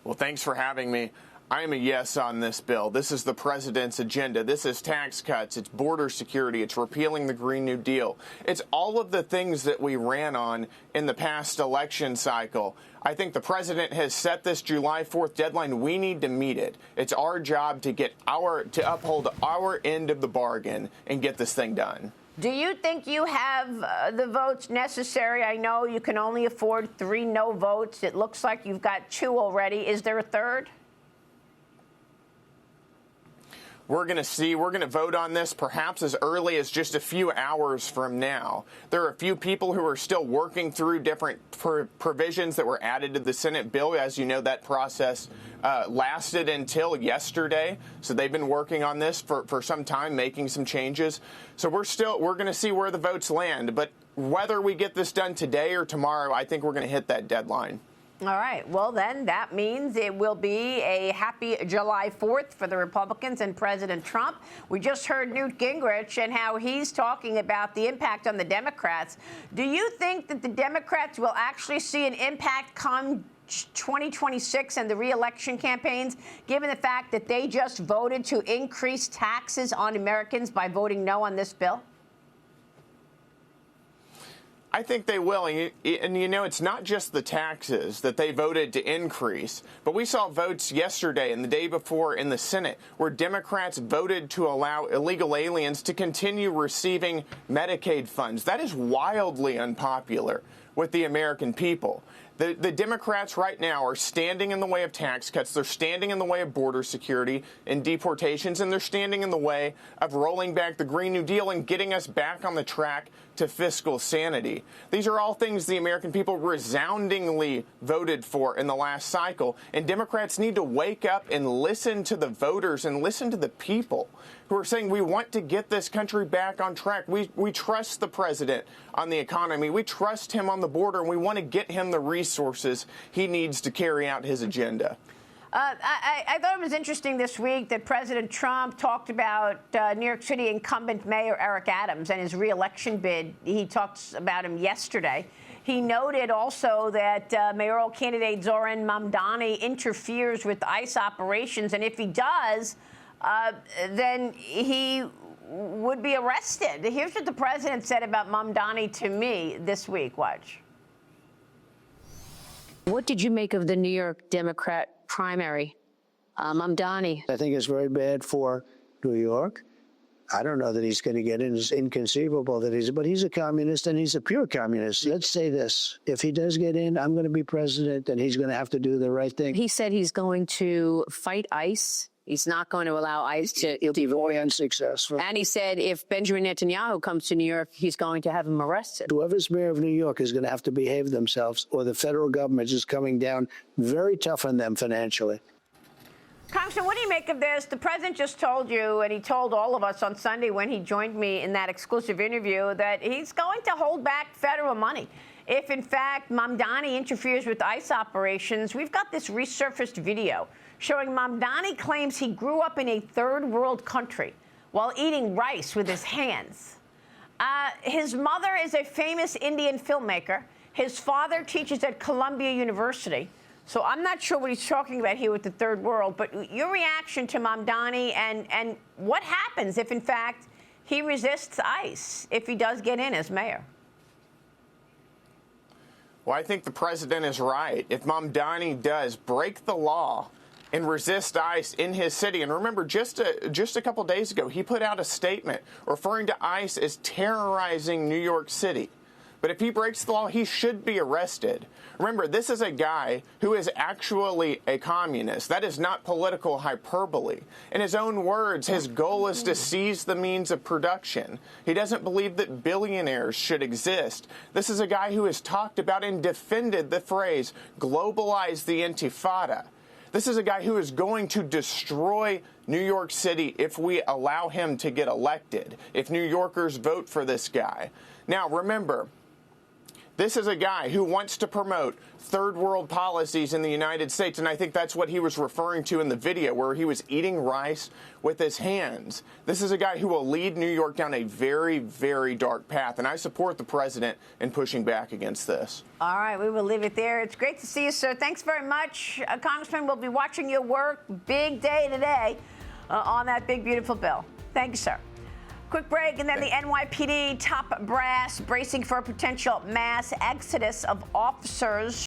Well, thanks for having me. I am a yes on this bill. This is the president's agenda. This is tax cuts. It's border security. It's repealing the Green New Deal. It's all of the things that we ran on in the past election cycle. I think the president has set this July 4th deadline. We need to meet it. It's our job to uphold our end of the bargain and get this thing done. Do you think you have the votes necessary? I know you can only afford 3 no votes. It looks like you've got 2 already. Is there a third? We're going to see. We're going to vote on this perhaps as early as just a few hours from now. There are a few people who are still working through different provisions that were added to the Senate bill. As you know, that process lasted until yesterday. So they've been working on this for some time, making some changes. So we're going to see where the votes land. But whether we get this done today or tomorrow, I think we're going to hit that deadline. All right. Well, then that means it will be a happy July 4th for the Republicans and President Trump. We just heard Newt Gingrich and how he's talking about the impact on the Democrats. Do you think that the Democrats will actually see an impact come 2026 and the re-election campaigns, given the fact that they just voted to increase taxes on Americans by voting no on this bill? I think they will. And, you know, it's not just the taxes that they voted to increase, but we saw votes yesterday and the day before in the Senate where Democrats voted to allow illegal aliens to continue receiving Medicaid funds. That is wildly unpopular with the American people. The Democrats right now are standing in the way of tax cuts. They're standing in the way of border security and deportations, and they're standing in the way of rolling back the Green New Deal and getting us back on the track to fiscal sanity. These are all things the American people resoundingly voted for in the last cycle, and Democrats need to wake up and listen to the voters and listen to the people who are saying we want to get this country back on track. We trust the president on the economy. We trust him on the border, and we want to get him the resources he needs to carry out his agenda. I thought it was interesting this week that President Trump talked about New York City incumbent Mayor Eric Adams and his re-election bid. He talked about him yesterday. He noted also that mayoral candidate Zohran Mamdani interferes with ICE operations, and if he does, then he would be arrested. Here's what the president said about Mamdani to me this week. Watch. What did you make of the New York Democrat primary? Mamdani. I think it's very bad for New York. I don't know that he's going to get in. It's inconceivable that but he's a communist, and he's a pure communist. Let's say this. If he does get in, I'm going to be president, and he's going to have to do the right thing. He said he's going to fight ICE. He's not going to allow ICE to... He'll be very unsuccessful. And he said if Benjamin Netanyahu comes to New York, he's going to have him arrested. Whoever's mayor of New York is going to have to behave themselves, or the federal government is coming down very tough on them financially. Congressman, what do you make of this? The president just told you, and he told all of us on Sunday when he joined me in that exclusive interview, that he's going to hold back federal money. If, in fact, Mamdani interferes with ICE operations, we've got this resurfaced video showing Mamdani claims he grew up in a third world country while eating rice with his hands. His mother is a famous Indian filmmaker. His father teaches at Columbia University. So I'm not sure what he's talking about here with the third world, but your reaction to Mamdani and what happens if, in fact, he resists ICE, if he does get in as mayor? Well, I think the president is right. If Mamdani does break the law and resist ICE in his city, and remember, just a couple days ago, he put out a statement referring to ICE as terrorizing New York City. But if he breaks the law, he should be arrested. Remember, this is a guy who is actually a communist. That is not political hyperbole. In his own words, his goal is to seize the means of production. He doesn't believe that billionaires should exist. This is a guy who has talked about and defended the phrase, globalize the intifada. This is a guy who is going to destroy New York City if we allow him to get elected, if New Yorkers vote for this guy. Now, remember, This is a guy who wants to promote third world policies in the United States, and I think that's what he was referring to in the video, where he was eating rice with his hands. This is a guy who will lead New York down a very, very dark path, and I support the president in pushing back against this. All right, we will leave it there. It's great to see you, sir. Thanks very much. Congressman, we'll be watching your work. Big day today on that big, beautiful bill. Thank you, sir. Quick break, and then the NYPD top brass bracing for a potential mass exodus of officers.